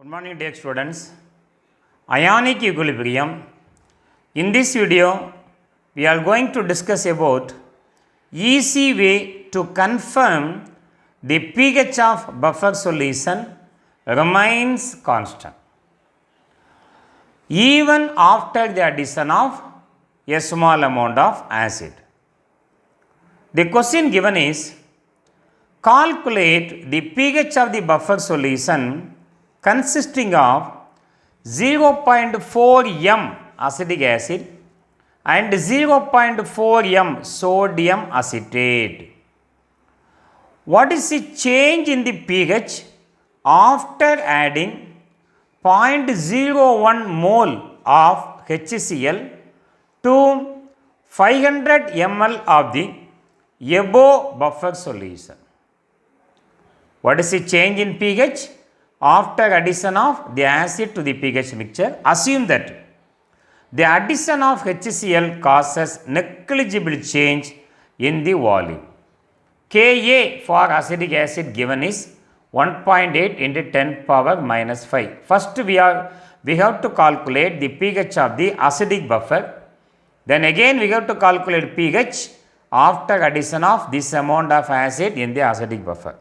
Good morning, dear students. Ionic equilibrium. In this video, we are going to discuss about easy way to confirm the pH of buffer solution remains constant even after the addition of a small amount of acid. The question given is, calculate the pH of the buffer solution consisting of 0.4 m acetic acid and 0.4 m sodium acetate. What is the change in the pH after adding 0.01 mole of HCl to 500 ml of the above buffer solution? What is the change in pH after addition of the acid to the pH mixture? Assume that the addition of HCl causes negligible change in the volume. Ka for acetic acid given is 1.8 into 10 power minus 5. First we have to calculate the pH of the acidic buffer. Then again we have to calculate pH after addition of this amount of acid in the acidic buffer.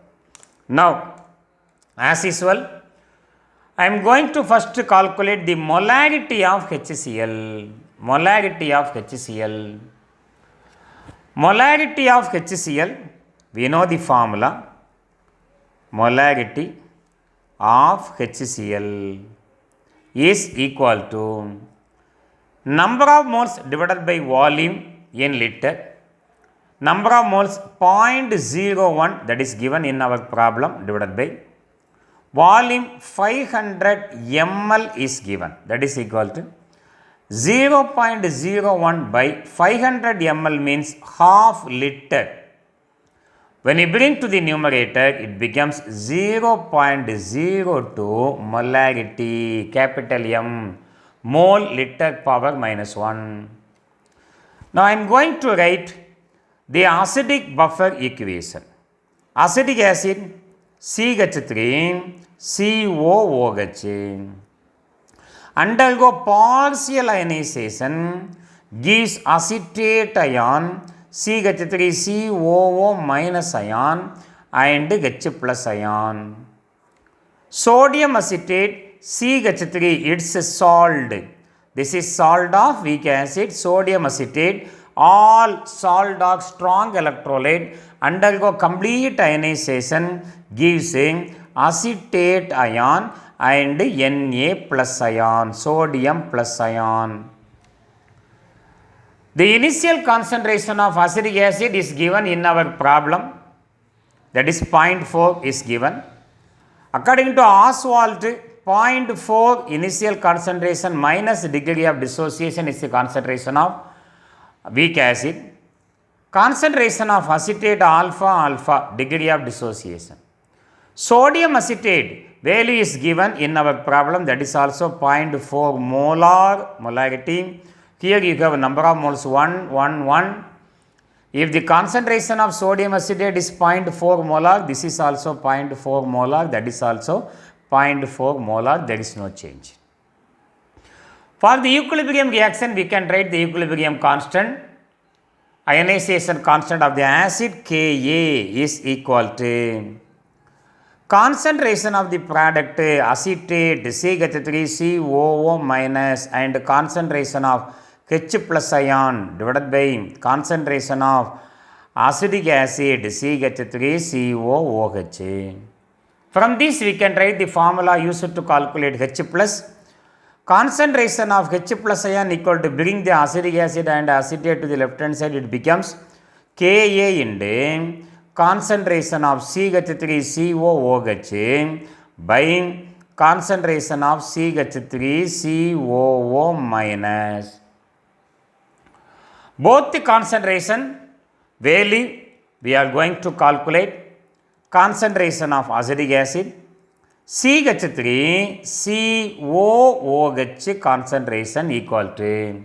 Now, as usual, I am going to first calculate the molarity of HCl. Molarity of HCl. Molarity of HCl, we know the formula. Molarity of HCl is equal to number of moles divided by volume in liter. Number of moles 0.01, that is given in our problem, divided by volume 500 ml is given, that is equal to 0.01 by 500 ml means half liter. When you bring to the numerator, it becomes 0.02 molarity, capital M, mole liter power minus 1. Now I am going to write the acidic buffer equation. Acetic acid CH3 COOH undergo partial ionization gives acetate ion CH3 COO minus ion and H plus ion. Sodium acetate CH3, it's a salt. This is salt of weak acid. Sodium acetate, all salt of strong electrolyte undergo complete ionization gives acetate ion and Na plus ion, sodium plus ion. The initial concentration of acetic acid is given in our problem, that is 0.4 is given. According to Ostwald, 0.4 initial concentration minus degree of dissociation is the concentration of weak acid. Concentration of acetate alpha degree of dissociation. Sodium acetate value is given in our problem, that is also 0.4 molarity. Here you have number of moles 1. If the concentration of sodium acetate is 0.4 molar, this is also 0.4 molar, that is also 0.4 molar, there is no change. For the equilibrium reaction, we can write the equilibrium constant. Ionization constant of the acid Ka is equal to concentration of the product acetate CH3 COO minus and concentration of H plus ion divided by concentration of acetic acid CH3 COOH. From this we can write the formula used to calculate H plus. Concentration of H plus ion equal to, bring the acetic acid and acetate to the left hand side, it becomes Ka into concentration of CH3 COOH by concentration of CH3 COO minus. Both the concentration value we are going to calculate. Concentration of acetic acid CH3 COOH concentration equal to,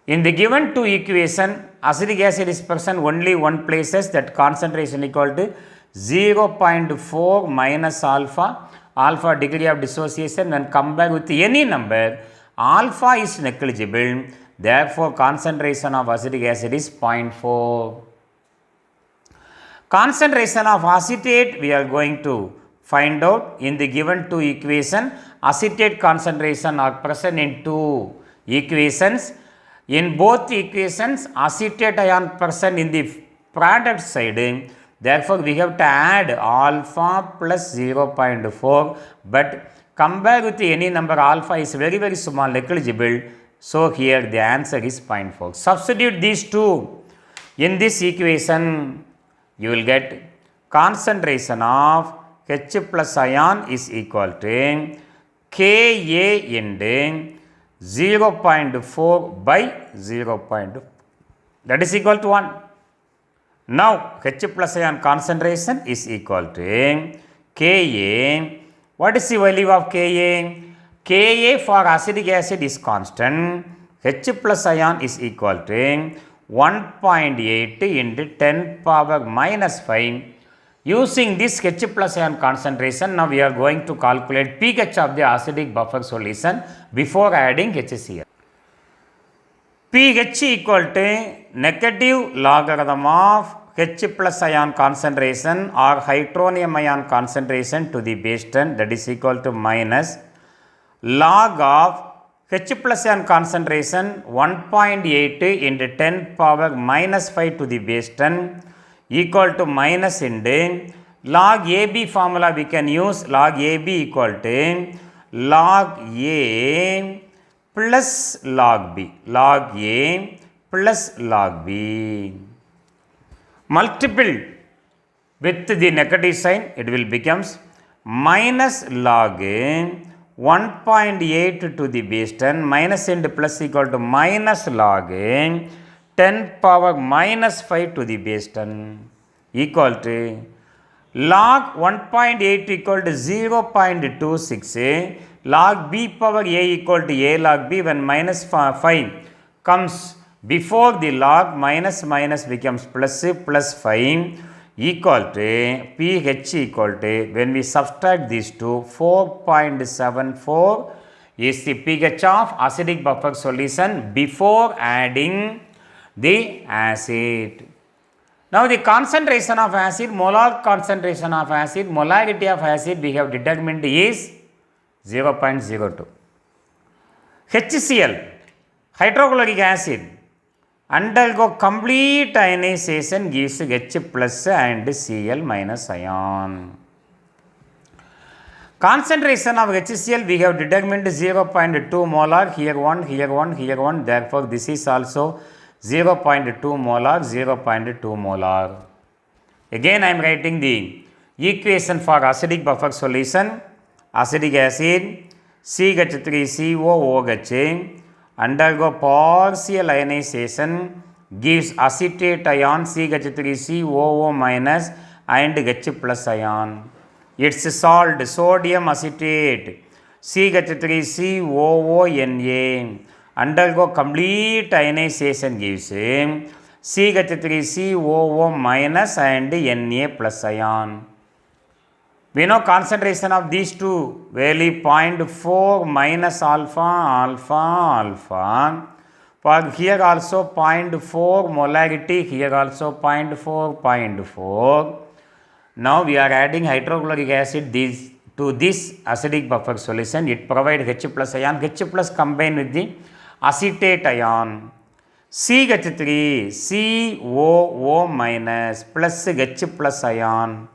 in the given two equation, acetic acid is present only one places, that concentration equal to 0.4 minus alpha alpha degree of dissociation when compared with any number, alpha is negligible. Therefore, concentration of acetic acid is 0.4. Concentration of acetate we are going to find out in the given two equation. Acetate concentration are present in two equations. In both equations, acetate ion present in the product side. Therefore, we have to add alpha plus 0.4, but compared with any number, alpha is very, very small, negligible. So, here the answer is 0.4. Substitute these two in this equation, you will get concentration of H plus ion is equal to Ka into 0.4 by 0.4. That is equal to 1. Now, H plus ion concentration is equal to Ka. What is the value of Ka? Ka for acetic acid is constant. H plus ion is equal to 1.8 into 10 power minus 5. Using this H plus ion concentration, now we are going to calculate pH of the acidic buffer solution before adding HCl. pH equal to negative logarithm of H plus ion concentration or hydronium ion concentration to the base 10, that is equal to minus log of H plus ion concentration 1.8 into 10 power minus 5 to the base 10 equal to minus into log AB formula we can use. Log AB equal to log A plus log B. Log A plus log B. Multiple with the negative sign, it will becomes minus log 1.8 to the base 10 minus and plus equal to minus log 10 power minus 5 to the base 10 equal to log 1.8 equal to 0.26, log B power A equal to A log B. When minus 5 comes before the log, minus minus becomes plus 5 equal to pH equal to, when we subtract these two, 4.74 is the pH of acidic buffer solution before adding the acid. Now, the concentration of acid, molar concentration of acid, molarity of acid we have determined is 0.02. HCl, hydrochloric acid, undergo complete ionization gives H plus and Cl minus ion. Concentration of HCl we have determined 0.2 molar, here 1, here 1, here 1, therefore this is also 0.2 molar, 0.2 molar. Again I am writing the equation for acidic buffer solution. Acetic acid CH3COOH undergo partial ionization gives acetate ion CH3COO minus and H plus ion. Its salt sodium acetate CH3COONA undergo complete ionization gives CH3COO minus and Na plus ion. We know concentration of these two value 0.4 minus alpha. For here also 0.4 molarity, here also 0.4. Now we are adding hydrochloric acid to this acidic buffer solution. It provides H plus ion. H plus combined with the acetate ion. CH3COO minus plus H plus ion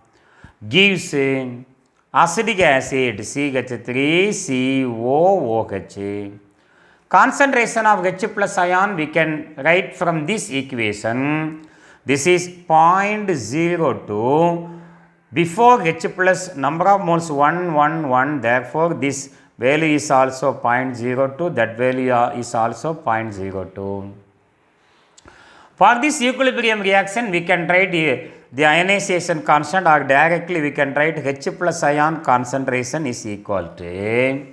gives acidic acid CH3COOH. Concentration of H plus ion we can write from this equation. This is 0.02. Before H plus number of moles 1, therefore this value is also 0.02, that value is also 0.02. For this equilibrium reaction we can write the ionization constant, or directly we can write H plus ion concentration is equal to,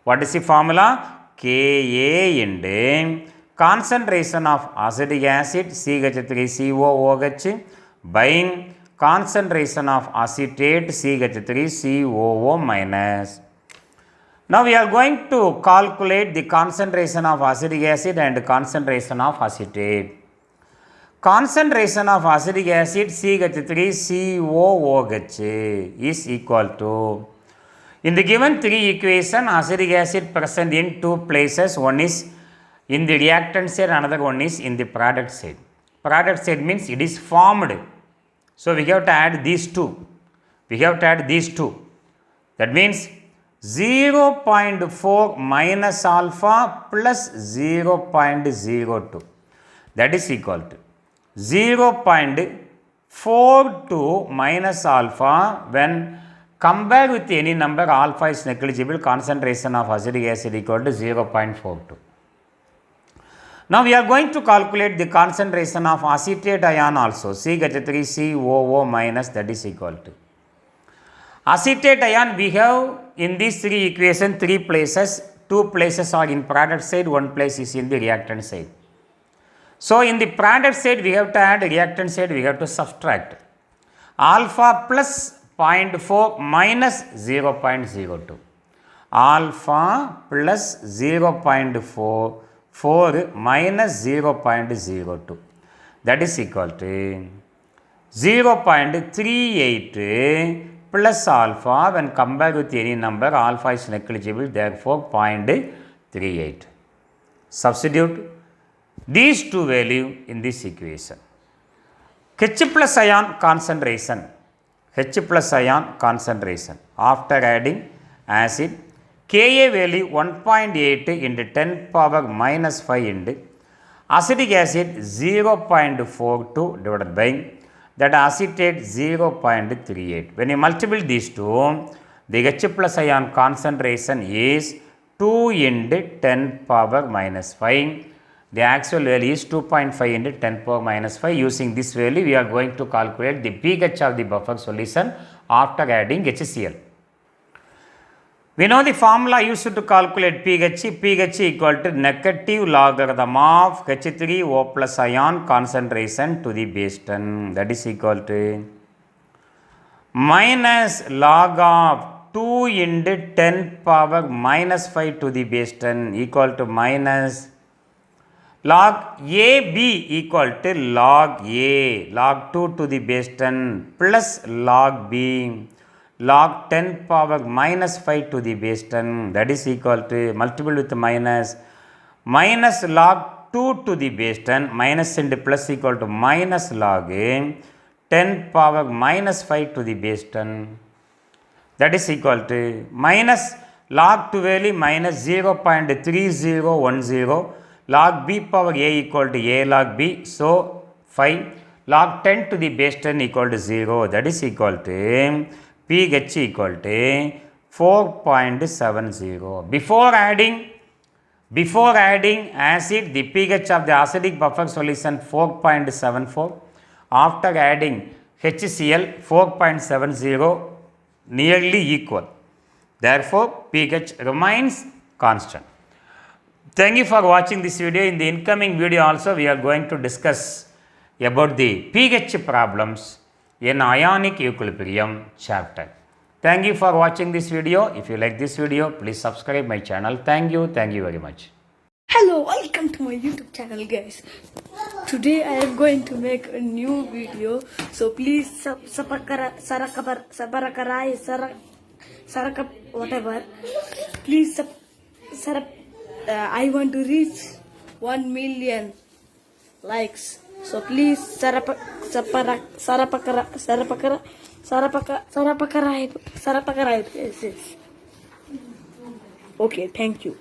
what is the formula? Ka into concentration of acetic acid CH3COOH by concentration of acetate CH3COO minus. Now we are going to calculate the concentration of acetic acid and concentration of acetate. Concentration of acetic acid CH3COOH is equal to, in the given three equation, acetic acid present in two places. One is in the reactant side, another one is in the product side. Product side means it is formed. So we have to add these two. That means 0.4 minus alpha plus 0.02. That is equal to 0.42 minus alpha. When compared with any number, alpha is negligible. Concentration of acetic acid equal to 0.42. Now we are going to calculate the concentration of acetate ion also, CH3COO minus, that is equal to. Acetate ion we have in these three equations, three places. Two places are in product side, one place is in the reactant side. So in the product side we have to add, reactant side we have to subtract. Alpha plus 0.4 minus 0.02. Alpha plus 0.4 minus 0.02, that is equal to 0.38 plus alpha. When compared with any number, alpha is negligible, therefore 0.38. Substitute these two values in this equation. H plus ion concentration after adding acid, Ka value 1.8 into 10 power minus 5 into acetic acid 0.42 divided by that acetate 0.38. When you multiply these two, the H plus ion concentration is 2 into 10 power minus 5. The actual value is 2.5 into 10 power minus 5. Using this value, we are going to calculate the pH of the buffer solution after adding HCl. We know the formula used to calculate pH equal to negative logarithm of H3O plus ion concentration to the base 10, that is equal to minus log of 2 into 10 power minus 5 to the base 10 equal to minus log AB equal to log A, log 2 to the base 10 plus log B, log 10 power minus 5 to the base 10, that is equal to, multiple with minus log 2 to the base 10, minus and plus equal to minus log A, 10 power minus 5 to the base 10, that is equal to minus log 2 value minus 0.3010, log B power A equal to A log B, so 5, log 10 to the base 10 equal to 0, that is equal to pH equal to 4.70. Before adding acid, the pH of the acidic buffer solution 4.74. After adding HCl 4.70, nearly equal. Therefore, pH remains constant. Thank you for watching this video. In the incoming video also, we are going to discuss about the pH problems in ionic equilibrium chapter. Thank you for watching this video. If you like this video, please subscribe my channel. Thank you very much. Hello, welcome to my YouTube channel, guys. Today I am going to make a new video, so please whatever. Please I want to reach 1 million likes. So please Okay, thank you.